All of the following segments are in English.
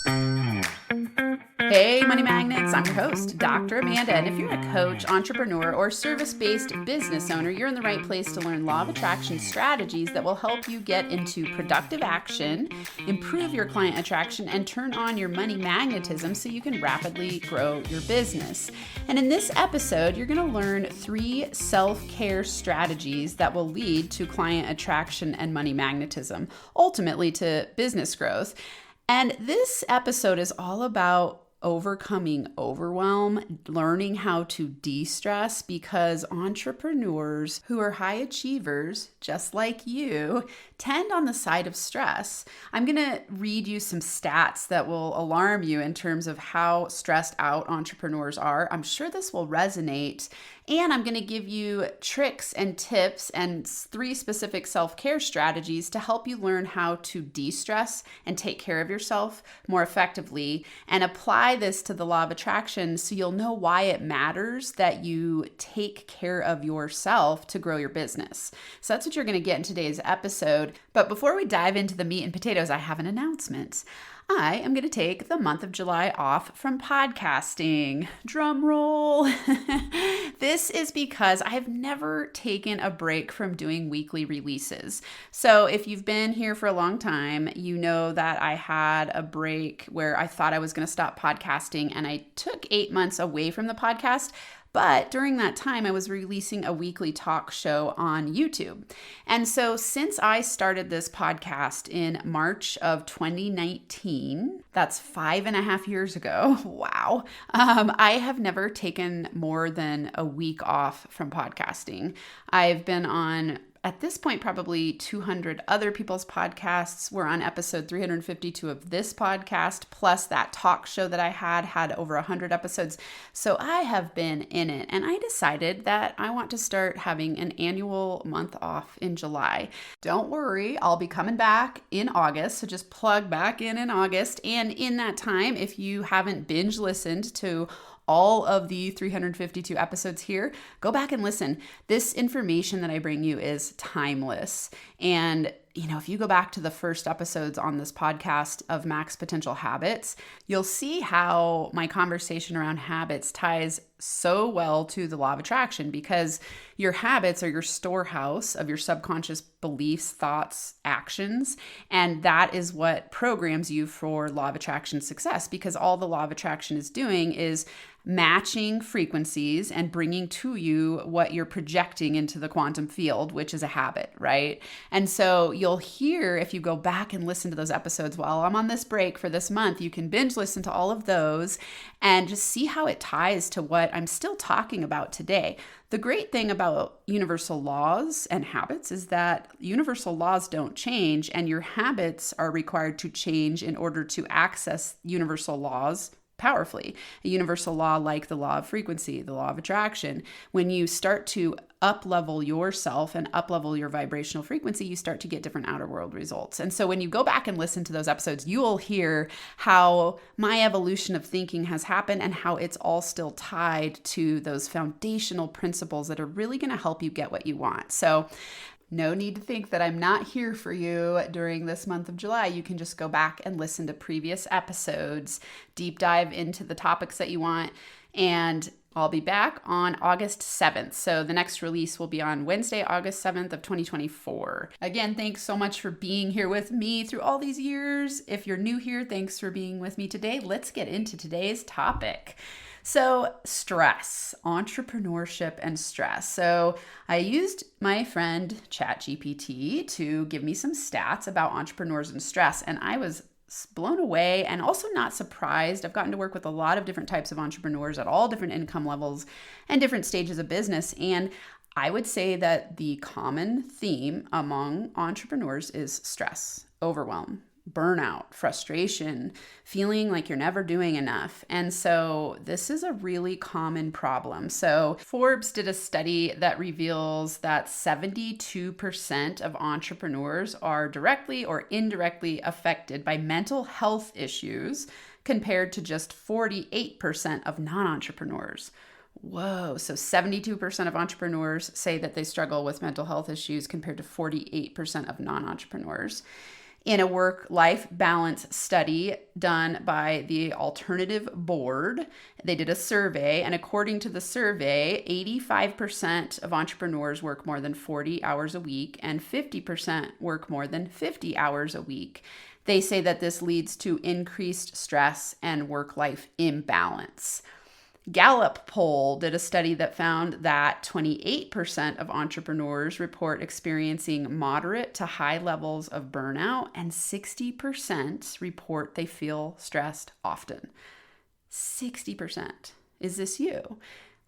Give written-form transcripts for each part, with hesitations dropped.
Hey, Money Magnets, I'm your host, Dr. Amanda, and if you're a coach, entrepreneur, or service-based business owner, you're in the right place to learn law of attraction strategies that will help you get into productive action, improve your client attraction, and turn on your money magnetism so you can rapidly grow your business. And in this episode, you're going to learn 3 self-care strategies that will lead to client attraction and money magnetism, ultimately to business growth. And this episode is all about overcoming overwhelm, learning how to de-stress, because entrepreneurs who are high achievers, just like you, tend on the side of stress. I'm going to read you some stats that will alarm you in terms of how stressed out entrepreneurs are. I'm sure this will resonate. And I'm going to give you tricks and tips and 3 specific self-care strategies to help you learn how to de-stress and take care of yourself more effectively, and apply this to the law of attraction so you'll know why it matters that you take care of yourself to grow your business. So that's what you're going to get in today's episode. But before we dive into the meat and potatoes, I have an announcement. I am going to take the month of July off from podcasting. Drum roll. This is because I have never taken a break from doing weekly releases. So if you've been here for a long time, you know that I had a break where I thought I was going to stop podcasting, and I took 8 months away from the podcast. But during that time, I was releasing a weekly talk show on YouTube. And so since I started this podcast in March of 2019, that's 5.5 years ago. Wow. I have never taken more than a week off from podcasting. I've been on, at this point, probably 200 other people's podcasts. We're on episode 352 of this podcast, plus that talk show that I had over 100 episodes. So I have been in it, and I decided that I want to start having an annual month off in July. Don't worry, I'll be coming back in August, so just plug back in August. And in that time, if you haven't binge listened to all of the 352 episodes here, go back and listen. This information that I bring you is timeless. And if you go back to the first episodes on this podcast of Max Potential Habits, you'll see how my conversation around habits ties so well to the law of attraction, because your habits are your storehouse of your subconscious beliefs, thoughts, actions, and that is what programs you for law of attraction success, because all the law of attraction is doing is matching frequencies and bringing to you what you're projecting into the quantum field, which is a habit, right? And so you'll hear, if you go back and listen to those episodes while I'm on this break for this month, you can binge listen to all of those and just see how it ties to what I'm still talking about today. The great thing about universal laws and habits is that universal laws don't change, and your habits are required to change in order to access universal laws powerfully. A universal law like the law of frequency, the law of attraction. When you start to up-level yourself and up-level your vibrational frequency, you start to get different outer world results. And so when you go back and listen to those episodes, you'll hear how my evolution of thinking has happened and how it's all still tied to those foundational principles that are really going to help you get what you want. So no need to think that I'm not here for you during this month of July. You can just go back and listen to previous episodes, deep dive into the topics that you want, and I'll be back on August 7th. So the next release will be on Wednesday, August 7th of 2024. Again, thanks so much for being here with me through all these years. If you're new here, thanks for being with me today. Let's get into today's topic. So stress, entrepreneurship and stress. So I used my friend ChatGPT to give me some stats about entrepreneurs and stress, and I was blown away and also not surprised. I've gotten to work with a lot of different types of entrepreneurs at all different income levels and different stages of business, and I would say that the common theme among entrepreneurs is stress, overwhelm, burnout, frustration, feeling like you're never doing enough. And so this is a really common problem. So Forbes did a study that reveals that 72% of entrepreneurs are directly or indirectly affected by mental health issues, compared to just 48% of non-entrepreneurs. Whoa. So 72% of entrepreneurs say that they struggle with mental health issues compared to 48% of non-entrepreneurs. In a work-life balance study done by the Alternative Board, they did a survey, and according to the survey, 85% of entrepreneurs work more than 40 hours a week, and 50% work more than 50 hours a week. They say that this leads to increased stress and work-life imbalance. Gallup poll did a study that found that 28% of entrepreneurs report experiencing moderate to high levels of burnout, and 60% report they feel stressed often. 60%. Is this you?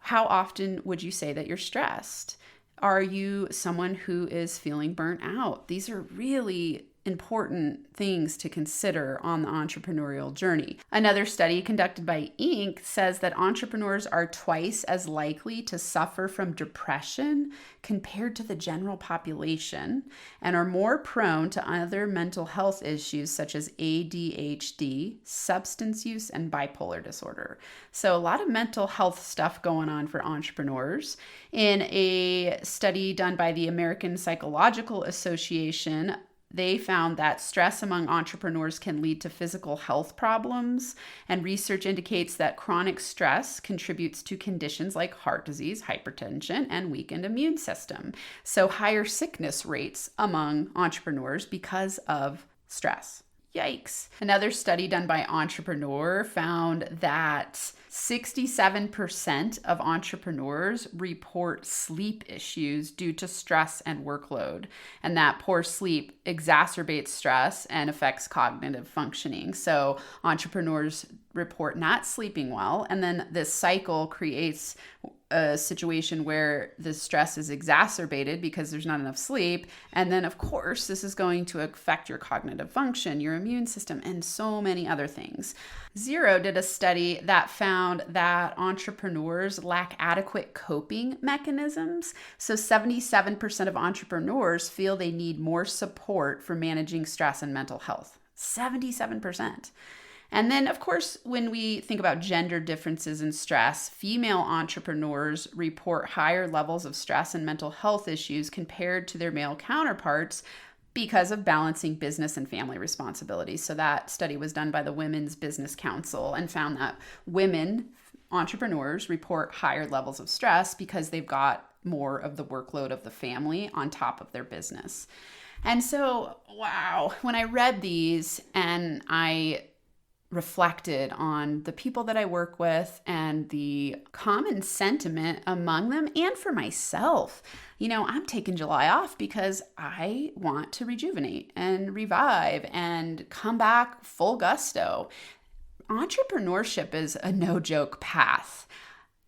How often would you say that you're stressed? Are you someone who is feeling burnt out? These are really important things to consider on the entrepreneurial journey. Another study conducted by Inc. says that entrepreneurs are twice as likely to suffer from depression compared to the general population, and are more prone to other mental health issues such as ADHD, substance use, and bipolar disorder. So a lot of mental health stuff going on for entrepreneurs. In a study done by the American Psychological Association, they found that stress among entrepreneurs can lead to physical health problems, and research indicates that chronic stress contributes to conditions like heart disease, hypertension, and weakened immune system. So higher sickness rates among entrepreneurs because of stress. Yikes. Another study done by Entrepreneur found that 67% of entrepreneurs report sleep issues due to stress and workload, and that poor sleep exacerbates stress and affects cognitive functioning. So entrepreneurs report not sleeping well, and then this cycle creates a situation where the stress is exacerbated because there's not enough sleep. And then, of course, this is going to affect your cognitive function, your immune system, and so many other things. Zero did a study that found that entrepreneurs lack adequate coping mechanisms. So 77% of entrepreneurs feel they need more support for managing stress and mental health. 77%. And then, of course, when we think about gender differences in stress, female entrepreneurs report higher levels of stress and mental health issues compared to their male counterparts because of balancing business and family responsibilities. So that study was done by the Women's Business Council and found that women entrepreneurs report higher levels of stress because they've got more of the workload of the family on top of their business. And so, wow, when I read these and I reflected on the people that I work with and the common sentiment among them, and for myself, I'm taking July off because I want to rejuvenate and revive and come back full gusto. Entrepreneurship is a no-joke path.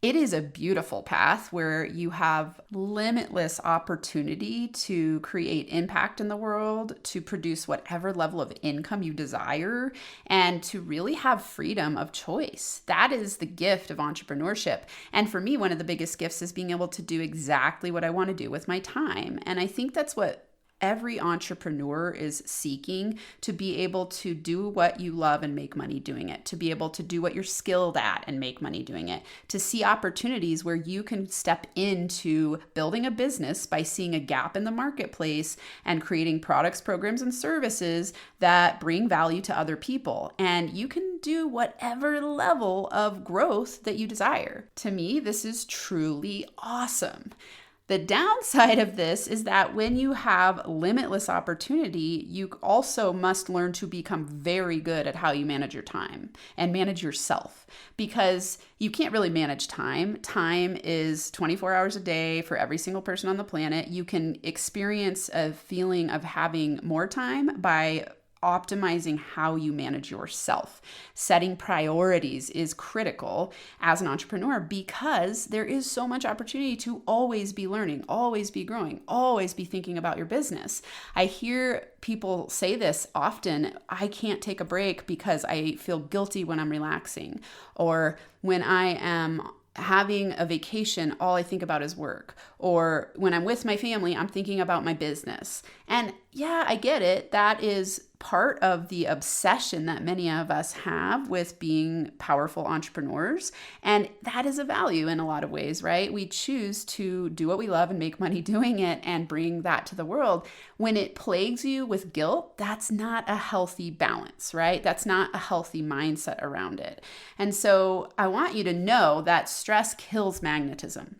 It is a beautiful path where you have limitless opportunity to create impact in the world, to produce whatever level of income you desire, and to really have freedom of choice. That is the gift of entrepreneurship. And for me, one of the biggest gifts is being able to do exactly what I want to do with my time. And I think that's what every entrepreneur is seeking, to be able to do what you love and make money doing it, to be able to do what you're skilled at and make money doing it, to see opportunities where you can step into building a business by seeing a gap in the marketplace and creating products, programs, and services that bring value to other people. And you can do whatever level of growth that you desire. To me, this is truly awesome. The downside of this is that when you have limitless opportunity, you also must learn to become very good at how you manage your time and manage yourself, because you can't really manage time. Time is 24 hours a day for every single person on the planet. You can experience a feeling of having more time by optimizing how you manage yourself. Setting priorities is critical as an entrepreneur because there is so much opportunity to always be learning, always be growing, always be thinking about your business. I hear people say this often: I can't take a break because I feel guilty when I'm relaxing, or when I am having a vacation, all I think about is work, or when I'm with my family, I'm thinking about my business. And yeah, I get it. That is part of the obsession that many of us have with being powerful entrepreneurs. And that is a value in a lot of ways, right? We choose to do what we love and make money doing it and bring that to the world. When it plagues you with guilt, that's not a healthy balance, right? That's not a healthy mindset around it. And so I want you to know that stress kills magnetism.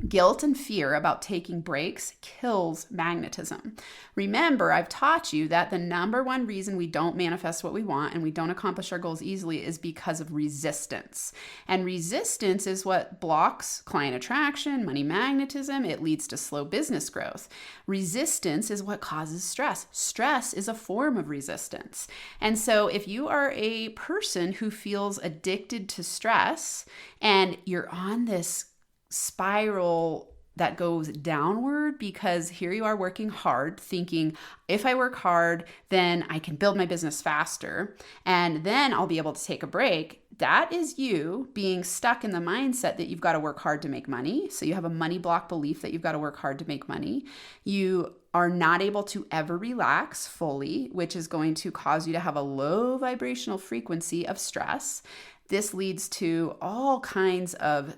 Guilt and fear about taking breaks kills magnetism. Remember, I've taught you that the number one reason we don't manifest what we want and we don't accomplish our goals easily is because of resistance. And resistance is what blocks client attraction, money magnetism. It leads to slow business growth. Resistance is what causes stress. Stress is a form of resistance. And so if you are a person who feels addicted to stress and you're on this spiral that goes downward, because here you are working hard thinking, if I work hard, then I can build my business faster and then I'll be able to take a break. That is you being stuck in the mindset that you've got to work hard to make money. So you have a money block belief that you've got to work hard to make money. You are not able to ever relax fully, which is going to cause you to have a low vibrational frequency of stress. This leads to all kinds of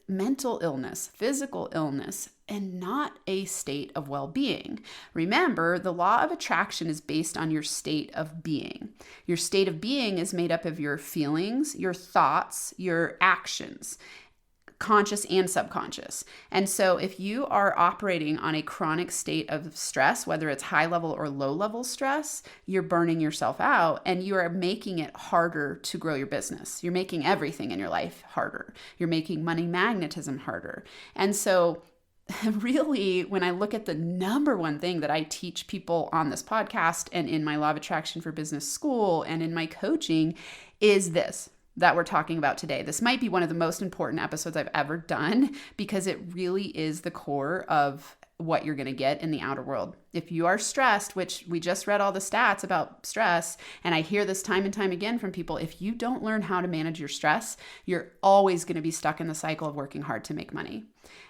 mental illness, physical illness, and not a state of well-being. Remember, the law of attraction is based on your state of being. Your state of being is made up of your feelings, your thoughts, your actions, conscious and subconscious. And so if you are operating on a chronic state of stress, whether it's high level or low level stress, you're burning yourself out and you are making it harder to grow your business. You're making everything in your life harder. You're making money magnetism harder. And so really, when I look at the number one thing that I teach people on this podcast and in my Law of Attraction for Business school and in my coaching is this that we're talking about today. This might be one of the most important episodes I've ever done because it really is the core of what you're going to get in the outer world. If you are stressed, which we just read all the stats about stress, and I hear this time and time again from people, if you don't learn how to manage your stress, you're always going to be stuck in the cycle of working hard to make money.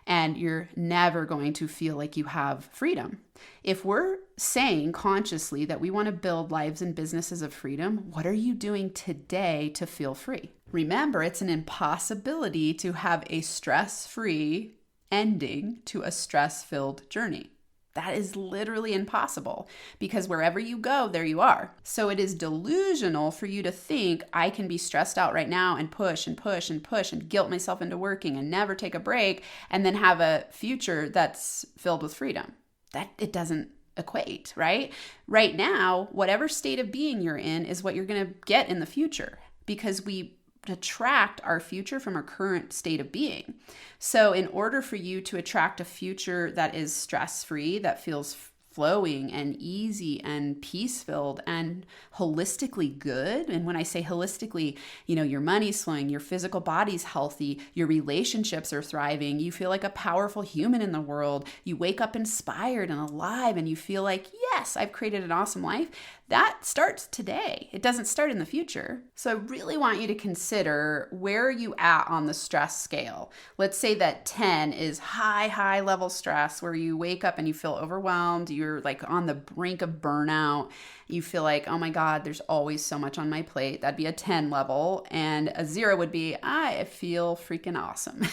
And you're never going to feel like you have freedom. If we're saying consciously that we want to build lives and businesses of freedom, what are you doing today to feel free? Remember, it's an impossibility to have a stress-free ending to a stress-filled journey. That is literally impossible because wherever you go, there you are. So it is delusional for you to think I can be stressed out right now and push and push and push and guilt myself into working and never take a break and then have a future that's filled with freedom. That it doesn't equate, right? Right now, whatever state of being you're in is what you're going to get in the future because we attract our future from our current state of being. So in order for you to attract a future that is stress-free, that feels flowing and easy and peace-filled and holistically good. And when I say holistically, your money's flowing, your physical body's healthy, your relationships are thriving, you feel like a powerful human in the world, you wake up inspired and alive and you feel like, yes, I've created an awesome life. That starts today. It doesn't start in the future. So I really want you to consider where are you at on the stress scale. Let's say that 10 is high level stress where you wake up and you feel overwhelmed. You're like on the brink of burnout. You feel like, oh my God, there's always so much on my plate. That'd be a 10 level. And a 0 would be, I feel freaking awesome.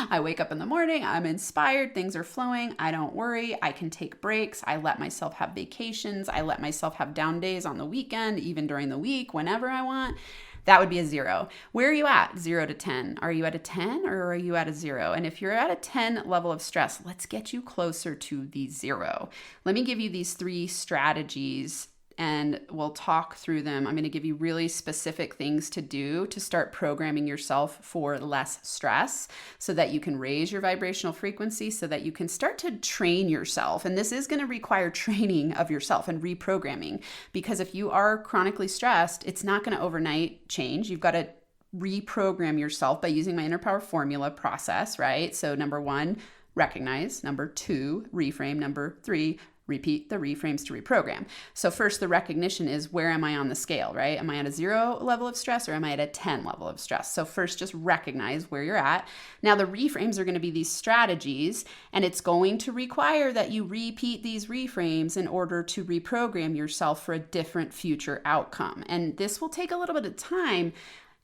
I wake up in the morning. I'm inspired. Things are flowing. I don't worry. I can take breaks. I let myself have vacations. I let myself have down days on the weekend, even during the week, whenever I want. That would be a 0. Where are you at? 0 to 10. Are you at a 10 or are you at a 0? And if you're at a 10 level of stress, let's get you closer to the 0. Let me give you these 3 strategies and we'll talk through them. I'm going to give you really specific things to do to start programming yourself for less stress so that you can raise your vibrational frequency so that you can start to train yourself. And this is going to require training of yourself and reprogramming because if you are chronically stressed, it's not going to overnight change. You've got to reprogram yourself by using my inner power formula process, right? So number 1, recognize. Number 2, reframe. Number 3, repeat the reframes to reprogram. So first, the recognition is, where am I on the scale, right? Am I at a 0 level of stress or am I at a 10 level of stress? So first, just recognize where you're at. Now, the reframes are going to be these strategies, and it's going to require that you repeat these reframes in order to reprogram yourself for a different future outcome. And this will take a little bit of time,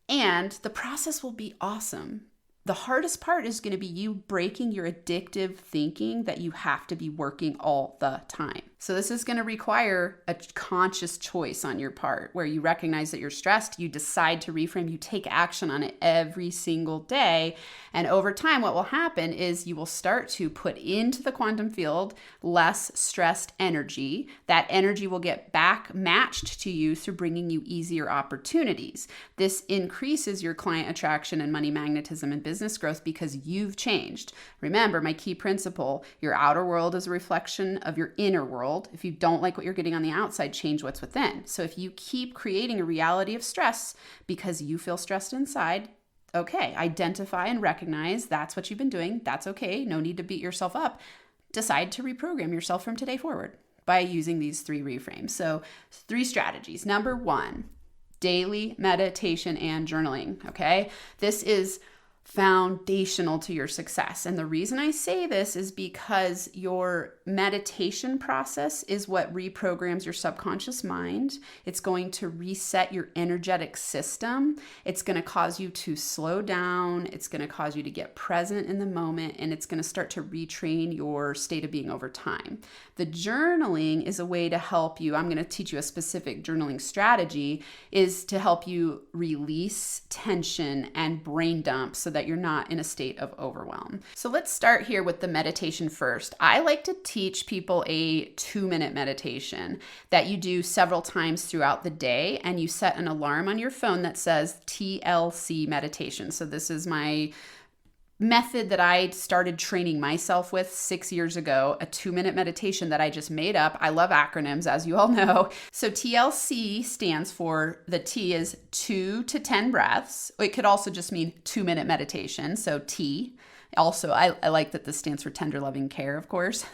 and the process will be awesome. The hardest part is going to be you breaking your addictive thinking that you have to be working all the time. So this is going to require a conscious choice on your part, where you recognize that you're stressed, you decide to reframe, you take action on it every single day. And over time, what will happen is you will start to put into the quantum field less stressed energy. That energy will get back matched to you through bringing you easier opportunities. This increases your client attraction and money magnetism and business growth because you've changed. Remember, my key principle, your outer world is a reflection of your inner world. If you don't like what you're getting on the outside, change what's within. So if you keep creating a reality of stress because you feel stressed inside, okay, identify and recognize that's what you've been doing. That's okay. No need to beat yourself up. Decide to reprogram yourself from today forward by using these 3 reframes. So 3 strategies. Number 1, daily meditation and journaling. Okay. This is foundational to your success. And the reason I say this is because your meditation process is what reprograms your subconscious mind. It's going to reset your energetic system. It's going to cause you to slow down. It's going to cause you to get present in the moment, and it's going to start to retrain your state of being over time. The journaling is a way to help you. I'm going to teach you a specific journaling strategy, is to help you release tension and brain dump so that you're not in a state of overwhelm. So let's start here with the meditation first. I like to teach people a 2-minute meditation that you do several times throughout the day, and you set an alarm on your phone that says TLC meditation. So this is my method that I started training myself with 6 years ago, a 2-minute meditation that I just made up. I love acronyms, as you all know. So TLC stands for, the T is 2 to 10 breaths. It could also just mean 2-minute meditation. So T. Also, I like that this stands for tender loving care, of course.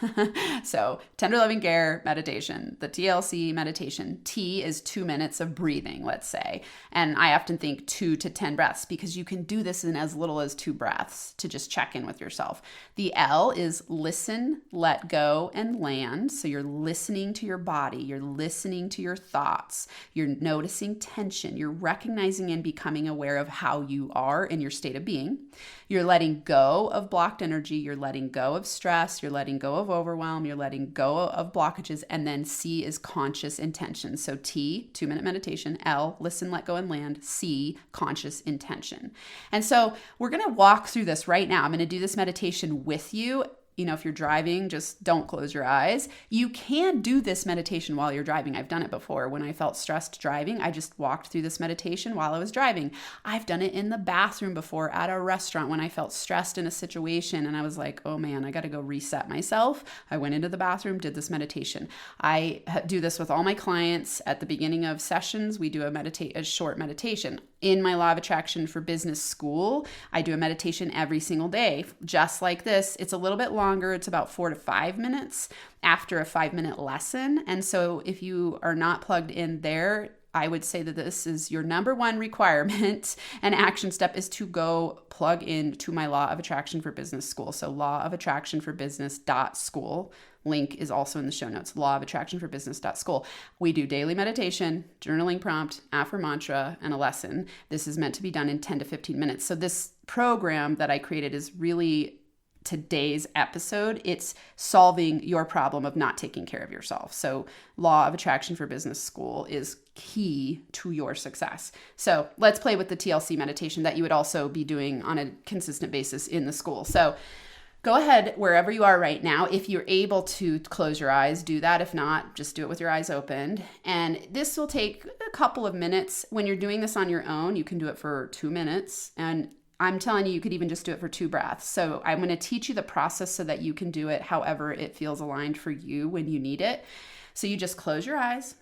So tender loving care meditation, the TLC meditation. T is 2 minutes of breathing, let's say. And I often think 2 to 10 breaths because you can do this in as little as 2 breaths to just check in with yourself. The L is listen, let go, and land. So you're listening to your body. You're listening to your thoughts. You're noticing tension. You're recognizing and becoming aware of how you are in your state of being. You're letting go of blocked energy. You're letting go of stress. You're letting go of overwhelm. You're letting go of blockages. And then C is conscious intention. So T, 2-minute meditation. L, listen, let go, and land. C, conscious intention. And so we're going to walk through this right now. I'm going to do this meditation with you. You know, if you're driving, just don't close your eyes. You can do this meditation while you're driving. I've done it before. When I felt stressed driving, I just walked through this meditation while I was driving. I've done it in the bathroom before at a restaurant when I felt stressed in a situation and I was like, oh man, I got to go reset myself. I went into the bathroom, did this meditation. I do this with all my clients at the beginning of sessions. We do a short meditation. In my Law of Attraction for Business school, I do a meditation every single day, just like this. It's a little bit longer. It's about 4 to 5 minutes after a 5-minute lesson. And so if you are not plugged in there, I would say that this is your number 1 requirement and action step is to go plug in to my Law of Attraction for Business school. So lawofattractionforbusiness.school. Link is also in the show notes, lawofattractionforbusiness.school. We do daily meditation, journaling prompt, mantra, and a lesson. This is meant to be done in 10 to 15 minutes. So this program that I created is really today's episode. It's solving your problem of not taking care of yourself. So Law of Attraction for Business school is key to your success. So let's play with the TLC meditation that you would also be doing on a consistent basis in the school. So go ahead wherever you are right now. If you're able to close your eyes, do that. If not, just do it with your eyes opened. And this will take a couple of minutes. When you're doing this on your own, you can do it for 2 minutes. And I'm telling you, you could even just do it for 2 breaths. So I'm going to teach you the process so that you can do it however it feels aligned for you when you need it. So you just close your eyes.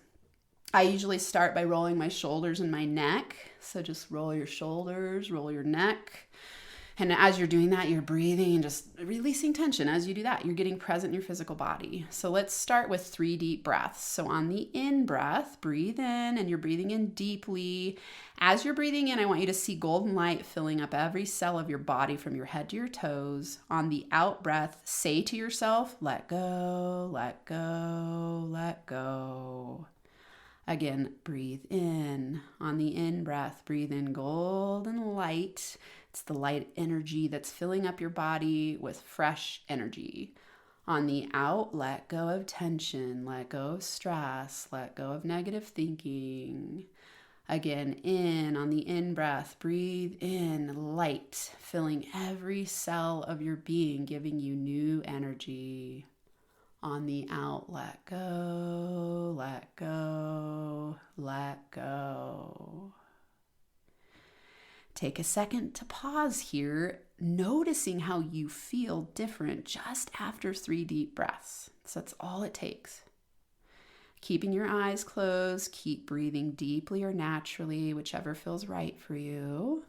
I usually start by rolling my shoulders and my neck. So just roll your shoulders, roll your neck. And as you're doing that, you're breathing and just releasing tension. As you do that, you're getting present in your physical body. So let's start with 3 deep breaths. So on the in breath, breathe in, and you're breathing in deeply. As you're breathing in, I want you to see golden light filling up every cell of your body from your head to your toes. On the out breath, say to yourself, let go, let go, let go. Again, breathe in. On the in breath, breathe in golden light. It's the light energy that's filling up your body with fresh energy. On the out, let go of tension, let go of stress, let go of negative thinking. Again, in. On the in breath, breathe in light, filling every cell of your being, giving you new energy. On the out, let go, let go, let go. Take a second to pause here, noticing how you feel different just after 3 deep breaths. So that's all it takes. Keeping your eyes closed, keep breathing deeply or naturally, whichever feels right for you.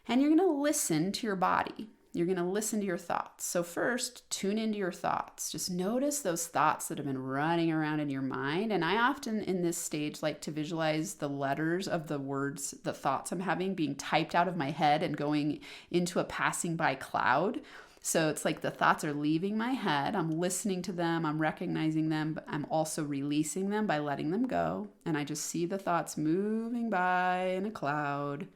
And you're going to listen to your body. You're going to listen to your thoughts. So first, tune into your thoughts. Just notice those thoughts that have been running around in your mind. And I often in this stage like to visualize the letters of the words, the thoughts I'm having being typed out of my head and going into a passing by cloud. So it's like the thoughts are leaving my head. I'm listening to them. I'm recognizing them, but I'm also releasing them by letting them go. And I just see the thoughts moving by in a cloud.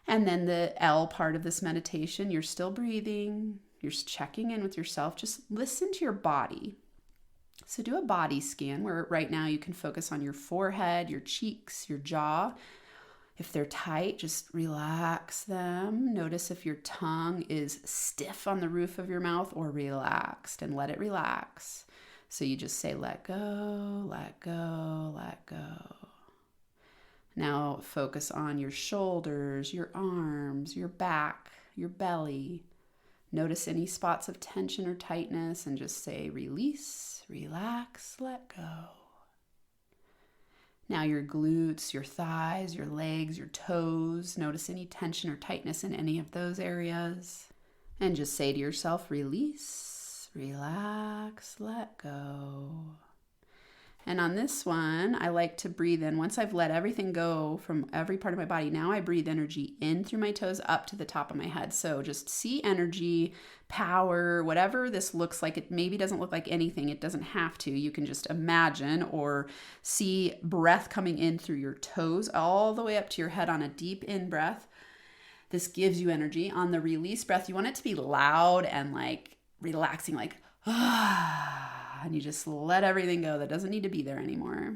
And then the L part of this meditation, you're still breathing, you're checking in with yourself, just listen to your body. So do a body scan where right now you can focus on your forehead, your cheeks, your jaw. If they're tight, just relax them. Notice if your tongue is stiff on the roof of your mouth or relaxed, and let it relax. So you just say, let go, let go, let go. Now focus on your shoulders, your arms, your back, your belly. Notice any spots of tension or tightness and just say release, relax, let go. Now your glutes, your thighs, your legs, your toes. Notice any tension or tightness in any of those areas. And just say to yourself, release, relax, let go. And on this one, I like to breathe in. Once I've let everything go from every part of my body, now I breathe energy in through my toes up to the top of my head. So just see energy, power, whatever this looks like. It maybe doesn't look like anything. It doesn't have to. You can just imagine or see breath coming in through your toes all the way up to your head on a deep in breath. This gives you energy. On the release breath, you want it to be loud and like relaxing, like and you just let everything go that doesn't need to be there anymore.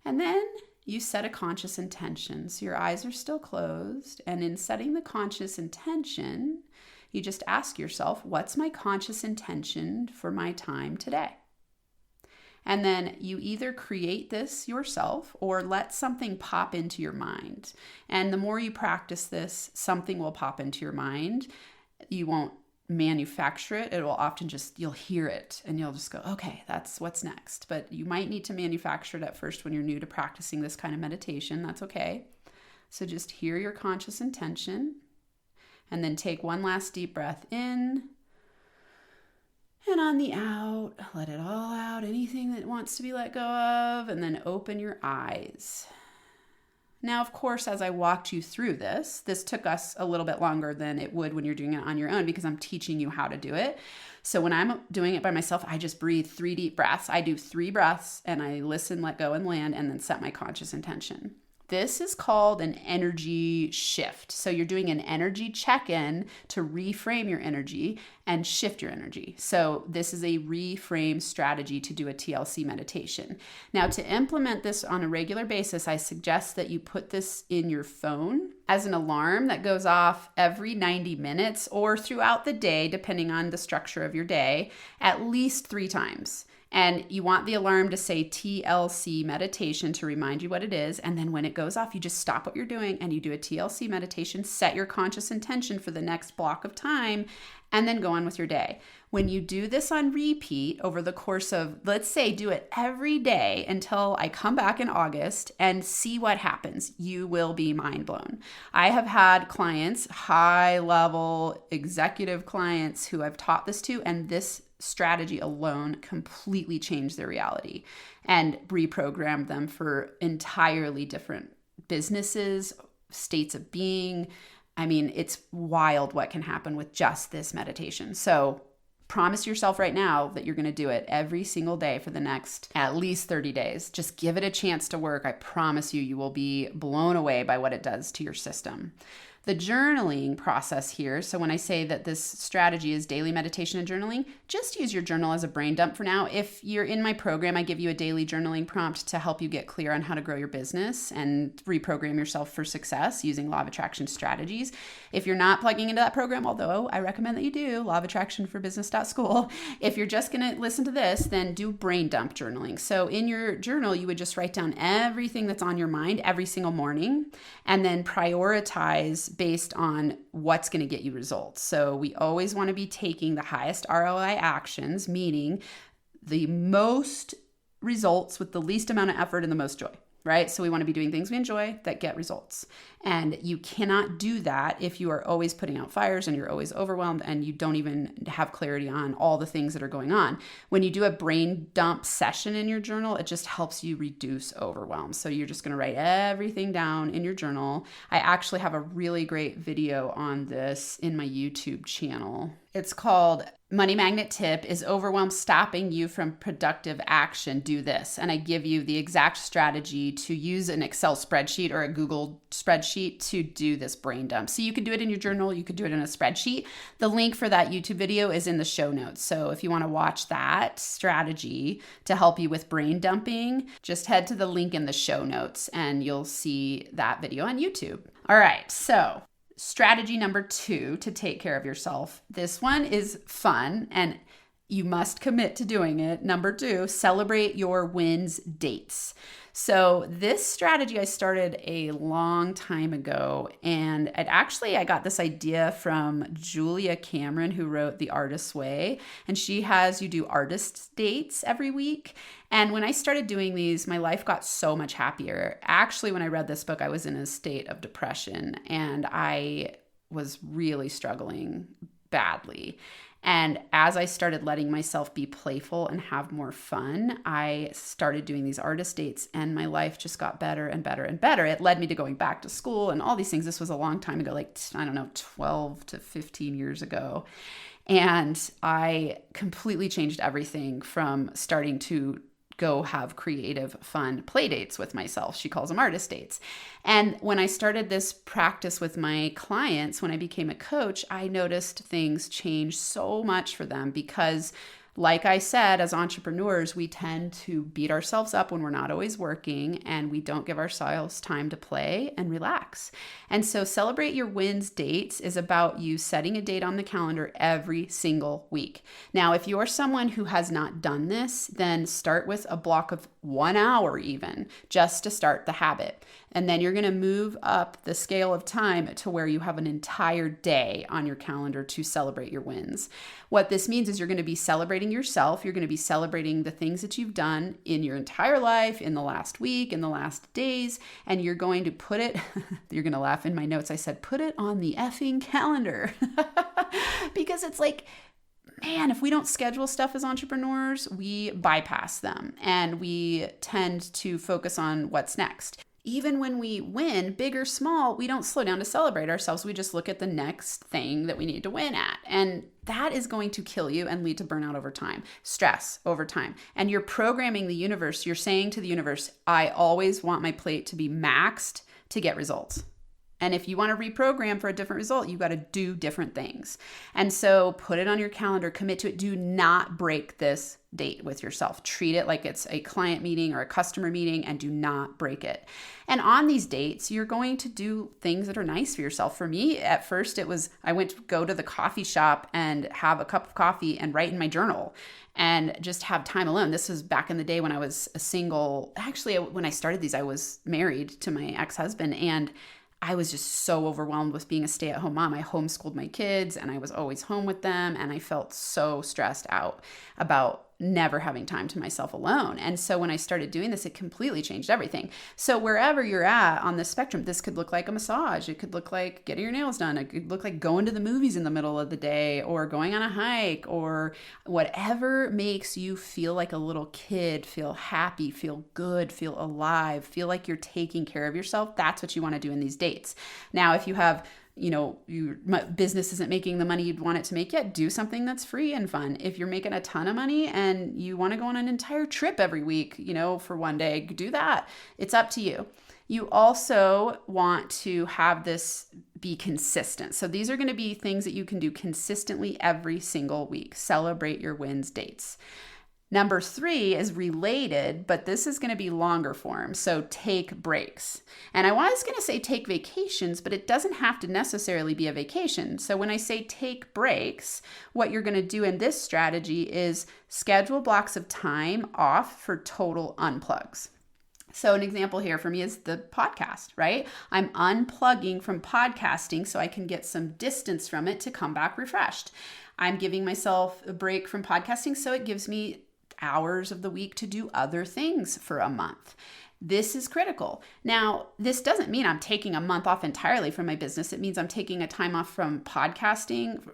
And then you set a conscious intention. So your eyes are still closed. And in setting the conscious intention, you just ask yourself, what's my conscious intention for my time today? And then you either create this yourself or let something pop into your mind. And the more you practice this, something will pop into your mind. You won't manufacture it. It will often just, you'll hear it and you'll just go, okay, that's what's next. But you might need to manufacture it at first when you're new to practicing this kind of meditation. That's okay. So just hear your conscious intention and then take one last deep breath in. And on the out, let it all out, anything that wants to be let go of, and then open your eyes. Now, of course, as I walked you through this took us a little bit longer than it would when you're doing it on your own because I'm teaching you how to do it. So when I'm doing it by myself, I just breathe 3 deep breaths. I do 3 breaths and I listen, let go, and land, and then set my conscious intention. This is called an energy shift. So you're doing an energy check-in to reframe your energy and shift your energy. So this is a reframe strategy to do a TLC meditation. Now, to implement this on a regular basis, I suggest that you put this in your phone as an alarm that goes off every 90 minutes or throughout the day, depending on the structure of your day, at least 3 times. And you want the alarm to say TLC meditation to remind you what it is. And then when it goes off, you just stop what you're doing and you do a TLC meditation, set your conscious intention for the next block of time, and then go on with your day. When you do this on repeat over the course of, let's say, do it every day until I come back in August and see what happens, you will be mind blown. I have had clients, high level executive clients who I've taught this to, and this strategy alone completely changed their reality and reprogrammed them for entirely different businesses, states of being. I mean, it's wild what can happen with just this meditation. So promise yourself right now that you're going to do it every single day for the next at least 30 days. Just give it a chance to work. I promise you, you will be blown away by what it does to your system. The journaling process here, so when I say that this strategy is daily meditation and journaling, just use your journal as a brain dump for now. If you're in my program, I give you a daily journaling prompt to help you get clear on how to grow your business and reprogram yourself for success using law of attraction strategies. If you're not plugging into that program, although I recommend that you do, law of attraction for business.school, if you're just going to listen to this, then do brain dump journaling. So in your journal, you would just write down everything that's on your mind every single morning and then prioritize based on what's going to get you results. So we always want to be taking the highest ROI actions, meaning the most results with the least amount of effort and the most joy, right? So we want to be doing things we enjoy that get results. And you cannot do that if you are always putting out fires and you're always overwhelmed and you don't even have clarity on all the things that are going on. When you do a brain dump session in your journal, it just helps you reduce overwhelm. So you're just going to write everything down in your journal. I actually have a really great video on this in my YouTube channel. It's called Money Magnet Tip, Is Overwhelm Stopping You from Productive Action? Do this. And I give you the exact strategy to use an Excel spreadsheet or a Google spreadsheet to do this brain dump. So you can do it in your journal, you could do it in a spreadsheet. The link for that YouTube video is in the show notes. So if you want to watch that strategy to help you with brain dumping, just head to the link in the show notes and you'll see that video on YouTube. All right, so strategy number 2 to take care of yourself. This one is fun and you must commit to doing it. Number 2, celebrate your wins dates. So this strategy I started a long time ago, and I got this idea from Julia Cameron, who wrote The Artist's Way, and she has you do artist dates every week. And when I started doing these, my life got so much happier. Actually, when I read this book, I was in a state of depression and I was really struggling badly. And as I started letting myself be playful and have more fun, I started doing these artist dates and my life just got better and better and better. It led me to going back to school and all these things. This was a long time ago, 12 to 15 years ago. And I completely changed everything from starting to go have creative, fun play dates with myself. She calls them artist dates. And when I started this practice with my clients, when I became a coach, I noticed things change so much for them because, like I said, as entrepreneurs, we tend to beat ourselves up when we're not always working and we don't give ourselves time to play and relax. And so celebrate your wins dates is about you setting a date on the calendar every single week. Now, if you're someone who has not done this, then start with a block of 1 hour even, just to start the habit. And then you're going to move up the scale of time to where you have an entire day on your calendar to celebrate your wins. What this means is you're going to be celebrating yourself. You're going to be celebrating the things that you've done in your entire life, in the last week, in the last days, and you're going to put it, you're going to laugh in my notes. I said, put it on the effing calendar because it's like, man, if we don't schedule stuff as entrepreneurs, we bypass them and we tend to focus on what's next. Even when we win, big or small, we don't slow down to celebrate ourselves. We just look at the next thing that we need to win at. And that is going to kill you and lead to burnout over time, stress over time. And you're programming the universe. You're saying to the universe, I always want my plate to be maxed to get results. And if you want to reprogram for a different result, you got to do different things. And so put it on your calendar, commit to it. Do not break this date with yourself. Treat it like it's a client meeting or a customer meeting, and do not break it. And on these dates, you're going to do things that are nice for yourself. For me, at first, it was I went to go to the coffee shop and have a cup of coffee and write in my journal and just have time alone. This was back in the day when I was a single. Actually, when I started these, I was married to my ex-husband, and I was just so overwhelmed with being a stay-at-home mom. I homeschooled my kids and I was always home with them, and I felt so stressed out about never having time to myself alone. And so when I started doing this, it completely changed everything. So wherever you're at on the spectrum, this could look like a massage. It could look like getting your nails done. It could look like going to the movies in the middle of the day, or going on a hike, or whatever makes you feel like a little kid, feel happy, feel good, feel alive, feel like you're taking care of yourself. That's what you want to do in these dates. Now, if you have your business isn't making the money you'd want it to make yet, do something that's free and fun. If you're making a ton of money and you want to go on an entire trip every week, for one day, do that. It's up to you. You also want to have this be consistent. So these are going to be things that you can do consistently every single week. Celebrate your wins dates. Number 3 is related, but this is going to be longer form. So take breaks. And I was going to say take vacations, but it doesn't have to necessarily be a vacation. So when I say take breaks, what you're going to do in this strategy is schedule blocks of time off for total unplugs. So an example here for me is the podcast, right? I'm unplugging from podcasting so I can get some distance from it to come back refreshed. I'm giving myself a break from podcasting so it gives me hours of the week to do other things for a month. This is critical. Now, this doesn't mean I'm taking a month off entirely from my business. It means I'm taking a time off from podcasting,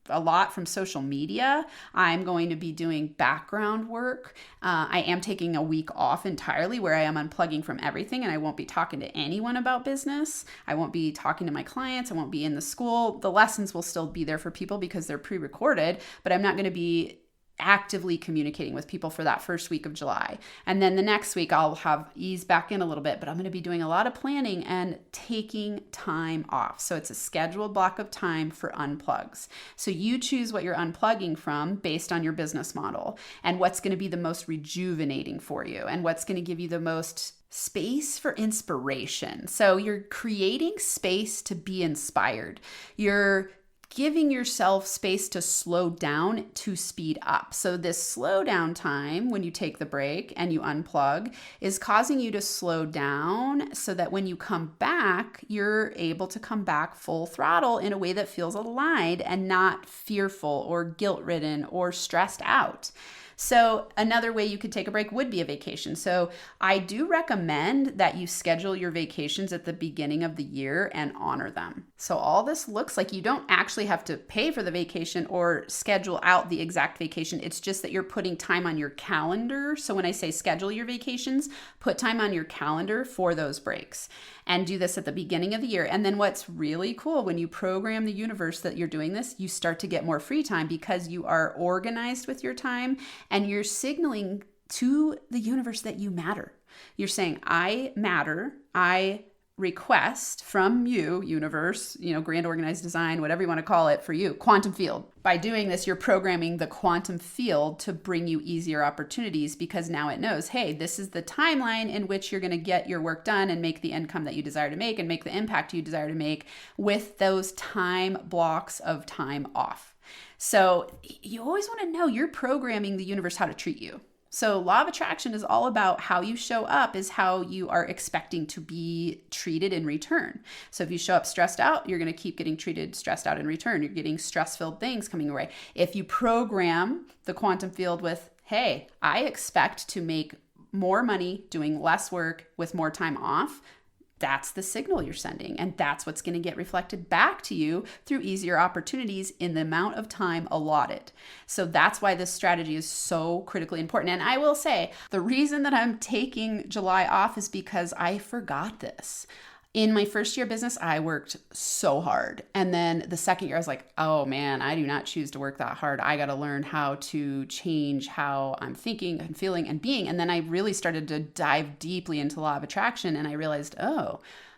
a lot from social media. I'm going to be doing background work. I am taking a week off entirely where I am unplugging from everything, and I won't be talking to anyone about business. I won't be talking to my clients. I won't be in the school. The lessons will still be there for people because they're pre-recorded, but I'm not going to be actively communicating with people for that first week of July. And then the next week I'll have eased back in a little bit, but I'm going to be doing a lot of planning and taking time off. So it's a scheduled block of time for unplugs. So you choose what you're unplugging from based on your business model and what's going to be the most rejuvenating for you and what's going to give you the most space for inspiration. So you're creating space to be inspired. You're giving yourself space to slow down to speed up. So this slow down time when you take the break and you unplug is causing you to slow down so that when you come back, you're able to come back full throttle in a way that feels aligned and not fearful or guilt-ridden or stressed out. So another way you could take a break would be a vacation. So I do recommend that you schedule your vacations at the beginning of the year and honor them. So all this looks like you don't actually have to pay for the vacation or schedule out the exact vacation. It's just that you're putting time on your calendar. So when I say schedule your vacations, put time on your calendar for those breaks and do this at the beginning of the year. And then what's really cool, when you program the universe that you're doing this, you start to get more free time because you are organized with your time and you're signaling to the universe that you matter. You're saying, I matter. I request from you, universe, grand organized design, whatever you want to call it for you, quantum field. By doing this, you're programming the quantum field to bring you easier opportunities because now it knows, hey, this is the timeline in which you're going to get your work done and make the income that you desire to make and make the impact you desire to make with those time blocks of time off. So you always want to know you're programming the universe how to treat you. So law of attraction is all about how you show up is how you are expecting to be treated in return. So if you show up stressed out, you're going to keep getting treated stressed out in return. You're getting stress-filled things coming your way. If you program the quantum field with, hey, I expect to make more money doing less work with more time off, that's the signal you're sending. And that's what's going to get reflected back to you through easier opportunities in the amount of time allotted. So that's why this strategy is so critically important. And I will say, the reason that I'm taking July off is because I forgot this. In my first year of business, I worked so hard. And then the second year, I was like, oh man, I do not choose to work that hard. I got to learn how to change how I'm thinking and feeling and being. And then I really started to dive deeply into law of attraction. And I realized,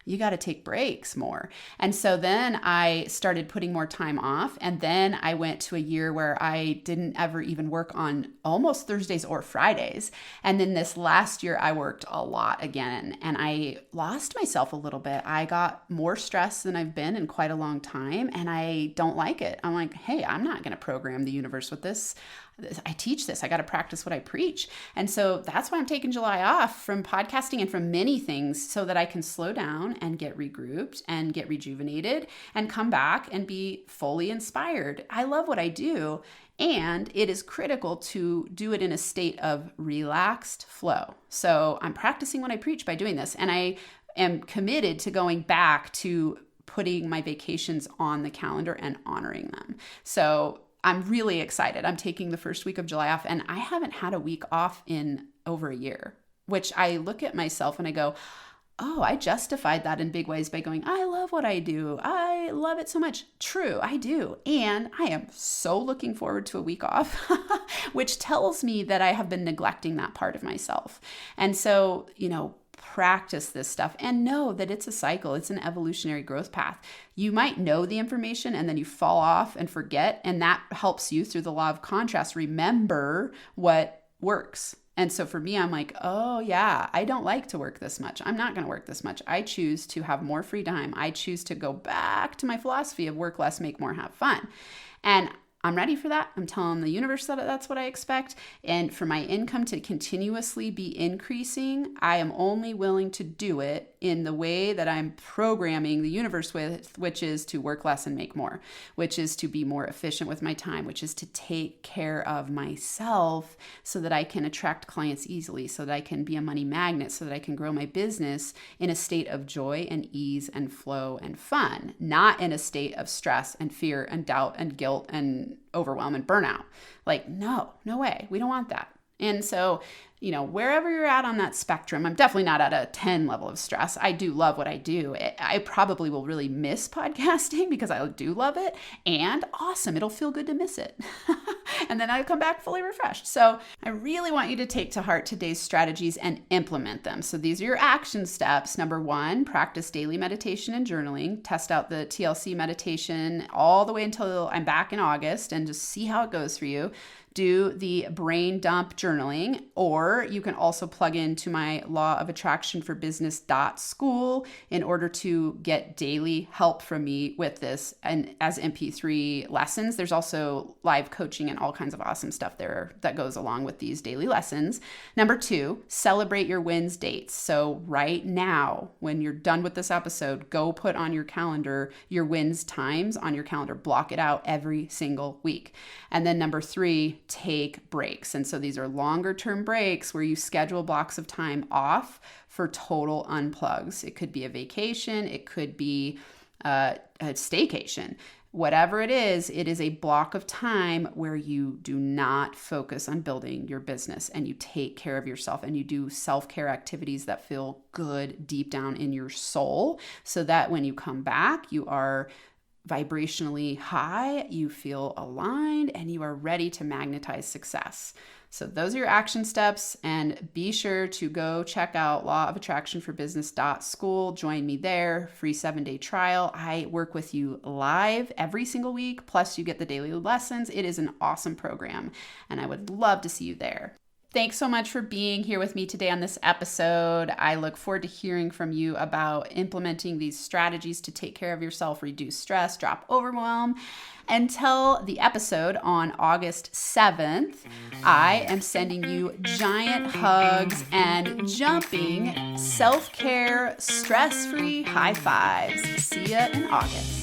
you got to take breaks more. And so then I started putting more time off. And then I went to a year where I didn't ever even work on almost Thursdays or Fridays. And then this last year I worked a lot again, and I lost myself a little bit. I got more stressed than I've been in quite a long time, and I don't like it. I'm like, hey, I'm not going to program the universe with this. I teach this. I got to practice what I preach. And so that's why I'm taking July off from podcasting and from many things, so that I can slow down and get regrouped and get rejuvenated and come back and be fully inspired. I love what I do, and it is critical to do it in a state of relaxed flow. So I'm practicing what I preach by doing this, and I am committed to going back to putting my vacations on the calendar and honoring them. So I'm really excited. I'm taking the first week of July off, and I haven't had a week off in over a year, which I look at myself and I go, oh, I justified that in big ways by going, I love what I do. I love it so much. True, I do. And I am so looking forward to a week off, which tells me that I have been neglecting that part of myself. And so, practice this stuff and know that it's a cycle. It's an evolutionary growth path. You might know the information and then you fall off and forget, and that helps you through the law of contrast remember what works. And so for me, I'm like, oh yeah, I don't like to work this much. I'm not going to work this much. I choose to have more free time. I choose to go back to my philosophy of work less, make more, have fun. And I'm ready for that. I'm telling the universe that that's what I expect. And for my income to continuously be increasing, I am only willing to do it in the way that I'm programming the universe with, which is to work less and make more, which is to be more efficient with my time, which is to take care of myself so that I can attract clients easily, so that I can be a money magnet, so that I can grow my business in a state of joy and ease and flow and fun, not in a state of stress and fear and doubt and guilt and overwhelm and burnout. Like, no way. We don't want that. And so, wherever you're at on that spectrum, I'm definitely not at a 10 level of stress. I do love what I do. I probably will really miss podcasting because I do love it, and awesome. It'll feel good to miss it. And then I'll come back fully refreshed. So I really want you to take to heart today's strategies and implement them. So these are your action steps. Number 1, practice daily meditation and journaling. Test out the TLC meditation all the way until I'm back in August and just see how it goes for you. Do the brain dump journaling, or you can also plug into my Law of Attraction for Business.school in order to get daily help from me with this and as MP3 lessons. There's also live coaching and all kinds of awesome stuff there that goes along with these daily lessons. Number 2, celebrate your wins dates. So right now, when you're done with this episode, go put on your calendar your wins times on your calendar. Block it out every single week. And then number 3, take breaks. And so these are longer term breaks where you schedule blocks of time off for total unplugs. It could be a vacation. It could be a staycation. Whatever it is a block of time where you do not focus on building your business, and you take care of yourself, and you do self-care activities that feel good deep down in your soul, so that when you come back, you are vibrationally high, you feel aligned, and you are ready to magnetize success. So those are your action steps, and be sure to go check out Law of Attraction for Business.school. Join me there, free 7-day trial. I work with you live every single week, plus you get the daily lessons. It is an awesome program, and I would love to see you there. Thanks so much for being here with me today on this episode. I look forward to hearing from you about implementing these strategies to take care of yourself, reduce stress, drop overwhelm. Until the episode on August 7th, I am sending you giant hugs and jumping self-care, stress-free high fives. See ya in August.